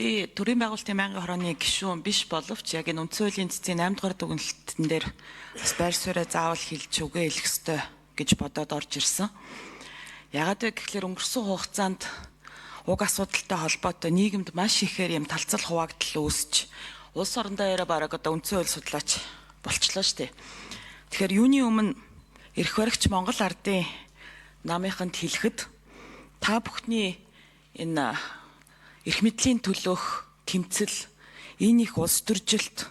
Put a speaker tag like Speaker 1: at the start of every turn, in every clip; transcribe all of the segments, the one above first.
Speaker 1: Би төрийн байгуулалтын байнгын хорооны гишүүн биш боловч яг энэ үндсэн хуулийн цэцгийн 8 дугаар дүгнэлтэн дээр бас байр суурьа заавал хэлж үгээ хэлэх ёстой гэж бодоод орж ирсэн. Яагаад вэ гэхээр өнгөрсөн хугацаанд уг асуудалтай холбоотой нийгэмд маш ихээр юм талцал хуваагдал үүсч улс орондоо яриа бараг одоо үндсэн хууль судлаач болчлоо шүү дээ. Тэгэхээр юуны өмнө эрх баригч Монгол ардын намынханд хэлэхэд та бүхний энэ эрх мэдлийн төлөөх тэмцэл энэ их улс төржилт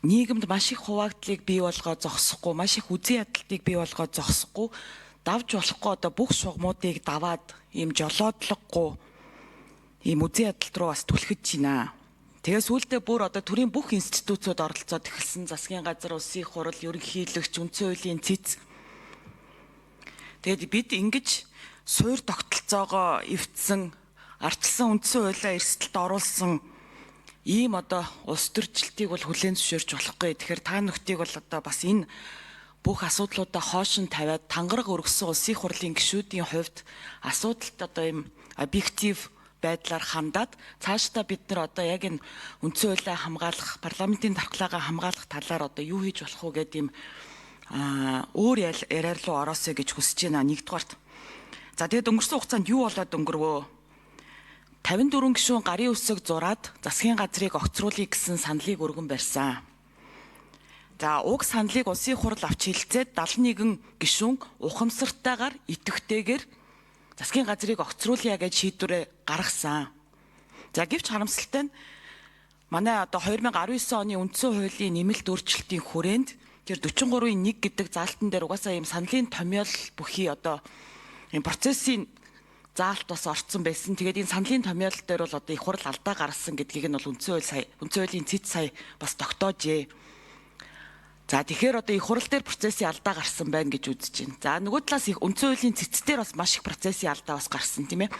Speaker 1: нийгэмд маш их хуваагдлыг бий болгоо зогсохгүй, маш их үзэн ядалтыг бий болгоо зогсохгүй, давж болохгүй одоо бүх шугамуудыг даваад ийм жолоодлогогүй ийм үзэн ядалт руу бас түлхэж байна. Тэгээс сүүлдээ бүр одоо төрийн бүх институтууд оролцоод эхэлсэн. Засгийн газар, улсын хурал, ерөнхийлөгч, үндсэн хуулийн цэц. Тэгээд бид ингэж суур тогтолцоогоо эвдсэн, ардчилсан үндсэн хуулиа эрсдэлд оруулсан ийм одоо улс төржилтийг бол хүлээн зөвшөөрч болохгүй. Тэгэхээр та нөхдийг бол одоо бас энэ бүх асуудлуудаа хоошин тавиад тангараг өргөсөн улсын хурлын гишүүдийн хувьд асуудалт одоо ийм объектив байдлаар хандаад цаашдаа бид нар одоо яг энэ үндсэн хуулиа хамгаалах, парламентын дархлаагаа хамгаалах талаар одоо юу хийж болох вэ гэдэг ийм өөр яриар руу ороосоо гэж хүсэж байна. Нэгдүгээрт. За тэгээд өнгөрсөн хугацаанд юу болоод өнгөрвөө? 54 гишүүн гарын үсэг зураад засгийн газрыг огцруулъя гэсэн саналыг өргөн барьсан. За уг саналыг улсын хурал авч хэлцээд 71 гишүүн ухамсартайгаар идэвхтэйгээр засгийн газрыг огцруулъя гэж шийдвэрээ гаргасан. За гэвч харамсалтай нь манай одоо 2019 оны үндсэн хуулийн нэмэлт өөрчлөлтийн хүрээнд тэр 43-ийн 1 гэдэг заалтан дээр угаасаа ийм саналын томьёол бүхий одоо ийм процессын заалт бас орцсон байсан. Тэгээд энэ саналын томьёол дээр бол одоо их хурал алдаа гаргасан гэдгийг нь бол үндсэн хуулийн цэц сая бас тогтоожээ. За тэгэхээр одоо их хурал дээр процессын алдаа гарсан байна гэж үзэж байна. За нөгөө талаас их үндсэн хуулийн цэц дээр бас маш их процессын алдаа бас гарсан тийм ээ.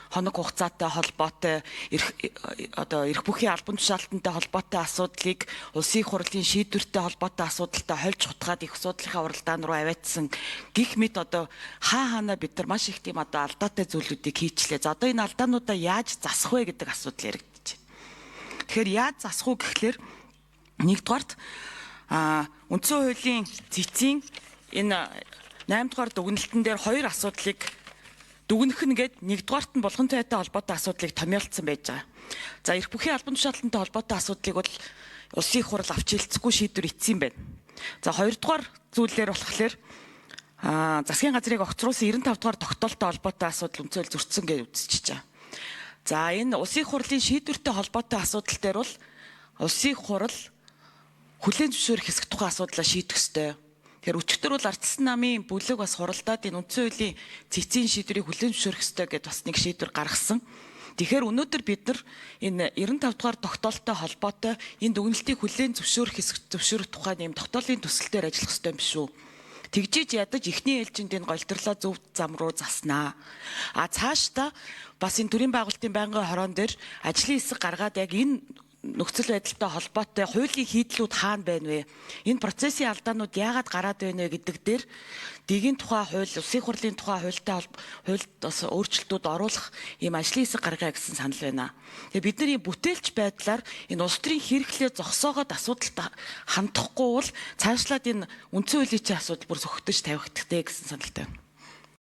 Speaker 1: Хоног хугацаатай холбоотой эрх бүхий албан тушаалтантай холбоотой асуудлыг улсын хурлын шийдвэртэй холбоотой асуудалтай хольж хутгаад их асуудлынхаа уралдаан руу аваадсан гих мэд одоо хаана бид нар маш их тийм одоо алдаатай зүйлүүдийг хийчлээ. За одоо энэ алдаануудаа яаж засах вэ гэдэг асуудал яригдчих. Тэгэхээр яаж засах вэ гэхлээр нэгдүгээрт үндсэн хуулийн цэцийн энэ 8 дугаар дүгнэлтэн дээр хоёр асуудлыг дүгнэх нь гээд нэгдүгээрт нь булган цайтай холбоотой асуудлыг томьёолцсон байж байгаа. За эрх бүхий албан тушаалтантай холбоотой асуудлыг бол улсын хурал авч хэлцэхгүй шийдвэр ицсэн байна. За хоёрдугаар зүйлээр болохоор засгийн газрыг огцруулсан 95 дугаар тогтоолтой холбоотой асуудал үндсэн хууль зөрчсөн гэж үзчихэж байгаа. За энэ улсын хурлын шийдвэртэй холбоотой асуудал дээр бол улсын хурал хүлээн зөвшөөрөх хэсэг тухайн асуудлаа шийдэх ёстой. Тэгэхээр өчигдөр бол ардчилсан намын бүлэг бас хуралдаад энэ үндсэн хуулийн цэцгийн шийдвэрийг хүлээн зөвшөөрөх ёстой гэдээ бас нэг шийдвэр гаргасан. Тэгэхээр өнөөдөр бид нар энэ 95 дугаар тогтоолтой холбоотой энэ дүгнэлтийг хүлээн зөвшөөрөх хэсэг зөвшөөрөх тухай нэм тогтоолын төсөлтөөр ажиллах ёстой юм шүү. Тэгжиж ядаж эхний ээлжинд энэ голтрлоо зөв зам руу заснаа. Цаашдаа бас энэ төрийн байгуулалтын байнгын хороон дээр ажлын хэсэг гаргаад яг энэ нөхцөл байдалтай холбоотой хуулийн хийдлүүд хаана байна вэ? Энэ процессын алдаанууд яагаад гараад байна вэ гэдэг дээр дэгийн тухай хууль, улсын хурлын тухай хуульд бас өөрчлөлтүүд оруулах ийм ажлын хэсэг гаргая гэсэн санал байна. Тэгээ бид нар ийм бүтээлч байдлаар энэ улс төрийн хэрэглээ зогсоогоод асуудалд хандахгүй бол цаашлаад энэ үндсэн хуулийн чинь асуудал бүр зөвхөтөж тавигдахтэй гэсэн саналтай байна.